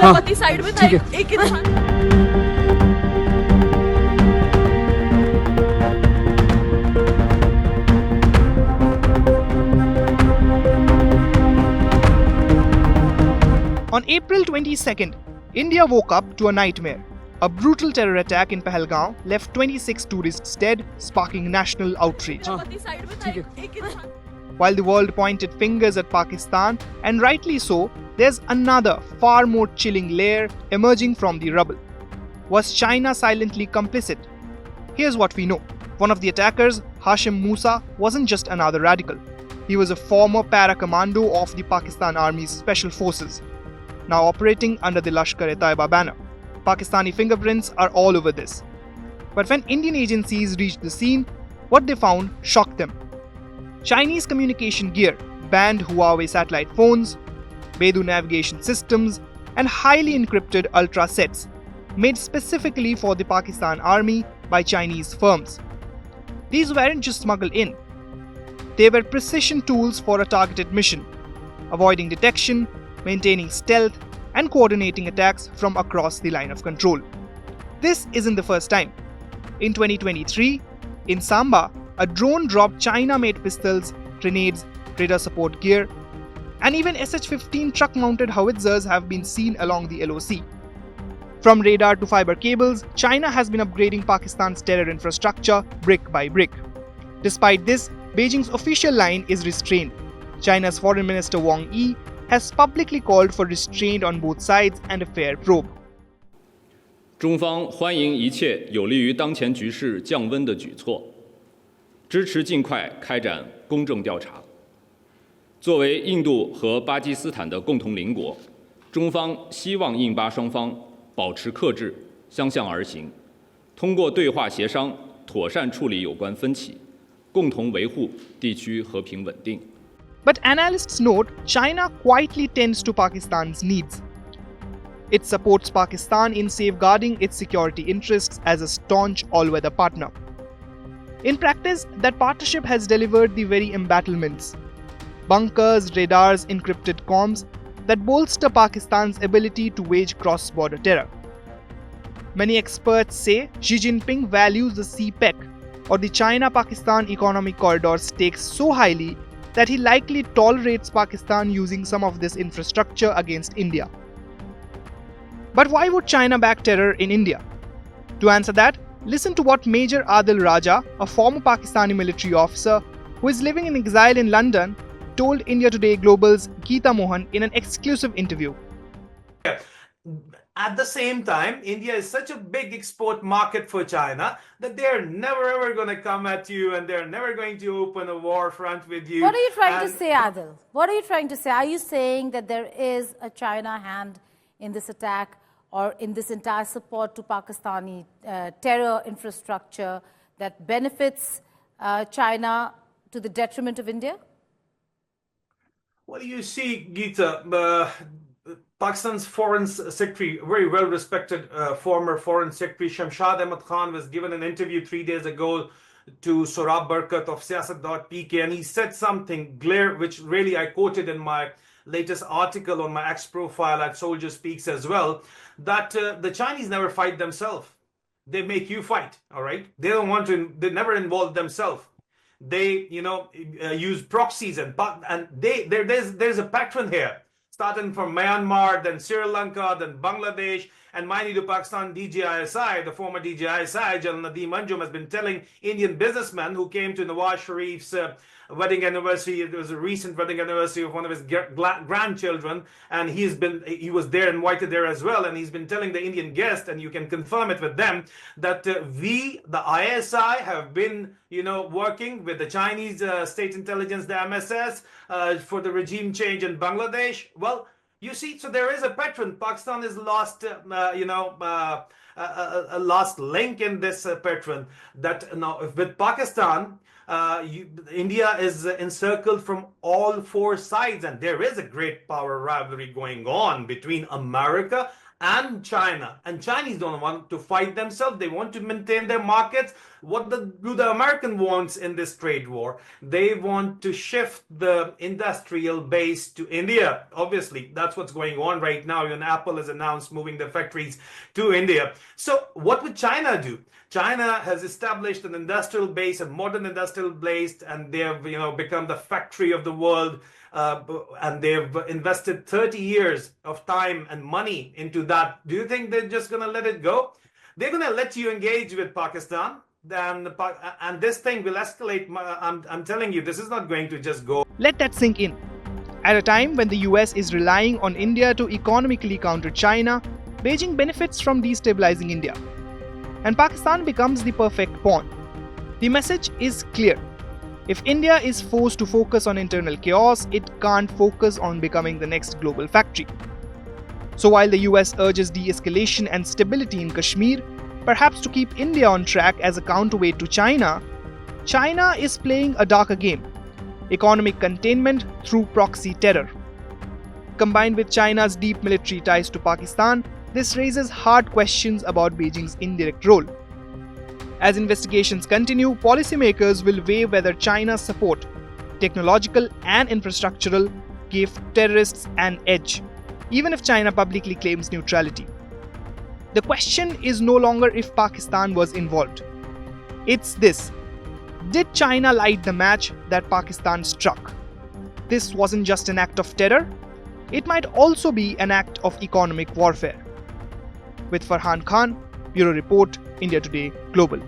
मेरा पति साइड में था, एक इंसान। On April 22nd, India woke up to a nightmare. A brutal terror attack in Pahalgam left 26 tourists dead, sparking national outrage. While the world pointed fingers at Pakistan, and rightly so, there's another far more chilling layer emerging from the rubble. Was China silently complicit? Here's what we know. One of the attackers, Hashim Musa, wasn't just another radical. He was a former para-commando of the Pakistan Army's Special Forces, now operating under the Lashkar-e-Taiba banner. Pakistani fingerprints are all over this. But when Indian agencies reached the scene, what they found shocked them. Chinese communication gear, banned Huawei satellite phones, BeiDou navigation systems, and highly encrypted ultra sets made specifically for the Pakistan Army by Chinese firms. These weren't just smuggled in. They were precision tools for a targeted mission, avoiding detection, maintaining stealth, and coordinating attacks from across the line of control. This isn't the first time. In 2023, in Samba, a drone dropped China-made pistols, grenades, radar support gear, and even SH-15 truck-mounted howitzers have been seen along the LOC. From radar to fiber cables, China has been upgrading Pakistan's terror infrastructure brick by brick. Despite this, Beijing's official line is restraint. China's Foreign Minister Wang Yi has publicly called for restraint on both sides and a fair probe. 中方欢迎一切有利于当前局势降温的举措，支持尽快开展公正调查。作为印度和巴基斯坦的共同邻国，中方希望印巴双方保持克制，相向而行，通过对话协商妥善处理有关分歧，共同维护地区和平稳定。 But analysts note China quietly tends to Pakistan's needs. It supports Pakistan in safeguarding its security interests as a staunch all-weather partner. In practice, that partnership has delivered the very embattlements: bunkers, radars, encrypted comms that bolster Pakistan's ability to wage cross-border terror. Many experts say Xi Jinping values the CPEC, or the China-Pakistan Economic Corridor, stakes so highly that he likely tolerates Pakistan using some of this infrastructure against India. But why would China back terror in India? To answer that, listen to what Major Adil Raja, a former Pakistani military officer who is living in exile in London, told India Today Global's Geeta Mohan in an exclusive interview. At the same time, India is such a big export market for China that they're never ever going to come at you and they're never going to open a war front with you. What are you trying to say, Adil? What are you trying to say? Are you saying that there is a China hand in this attack or in this entire support to Pakistani terror infrastructure that benefits China to the detriment of India? Well, you see, Geeta, Pakistan's Foreign Secretary, very well-respected former Foreign Secretary Shamshad Ahmad Khan, was given an interview 3 days ago to Sorab Barkat of Siyasat.pk, and he said something which really I quoted in my latest article on my X profile at Soldier Speaks as well, that the Chinese never fight themselves. They make you fight, all right? They don't want to, they never involve themselves. They, use proxies and there's a pattern here. Starting from Myanmar, then Sri Lanka, then Bangladesh, and mind you, Pakistan DGISI, the former DGISI, General Nadeem Anjum, has been telling Indian businessmen who came to Nawaz Sharif's wedding anniversary. It was a recent wedding anniversary of one of his grandchildren, and he was there, invited there as well, and he's been telling the Indian guests, and you can confirm it with them, that we, the ISI, have been working with the Chinese state intelligence, the MSS, for the regime change in Bangladesh. Well, you see, so there is a pattern. Pakistan has lost, a last link in this pattern. That now, with Pakistan, India is encircled from all four sides, and there is a great power rivalry going on between America and China. And Chinese don't want to fight themselves. They want to maintain their markets. What do the American wants in this trade war? They want to shift the industrial base to India. Obviously, that's what's going on right now. Even Apple has announced moving their factories to India. So what would China do? China has established an industrial base, a modern industrial base, and they have become the factory of the world. And they've invested 30 years of time and money into that. Do you think they're just going to let it go? They're going to let you engage with Pakistan, and this thing will escalate. I'm telling you, this is not going to just go. Let that sink in. At a time when the US is relying on India to economically counter China, Beijing benefits from destabilizing India. And Pakistan becomes the perfect pawn. The message is clear. If India is forced to focus on internal chaos, it can't focus on becoming the next global factory. So while the US urges de-escalation and stability in Kashmir, perhaps to keep India on track as a counterweight to China, China is playing a darker game: economic containment through proxy terror. Combined with China's deep military ties to Pakistan, this raises hard questions about Beijing's indirect role. As investigations continue, policymakers will weigh whether China's support, technological and infrastructural, gave terrorists an edge, even if China publicly claims neutrality. The question is no longer if Pakistan was involved. It's this: did China light the match that Pakistan struck? This wasn't just an act of terror, it might also be an act of economic warfare. With Farhan Khan, Bureau Report, India Today Global.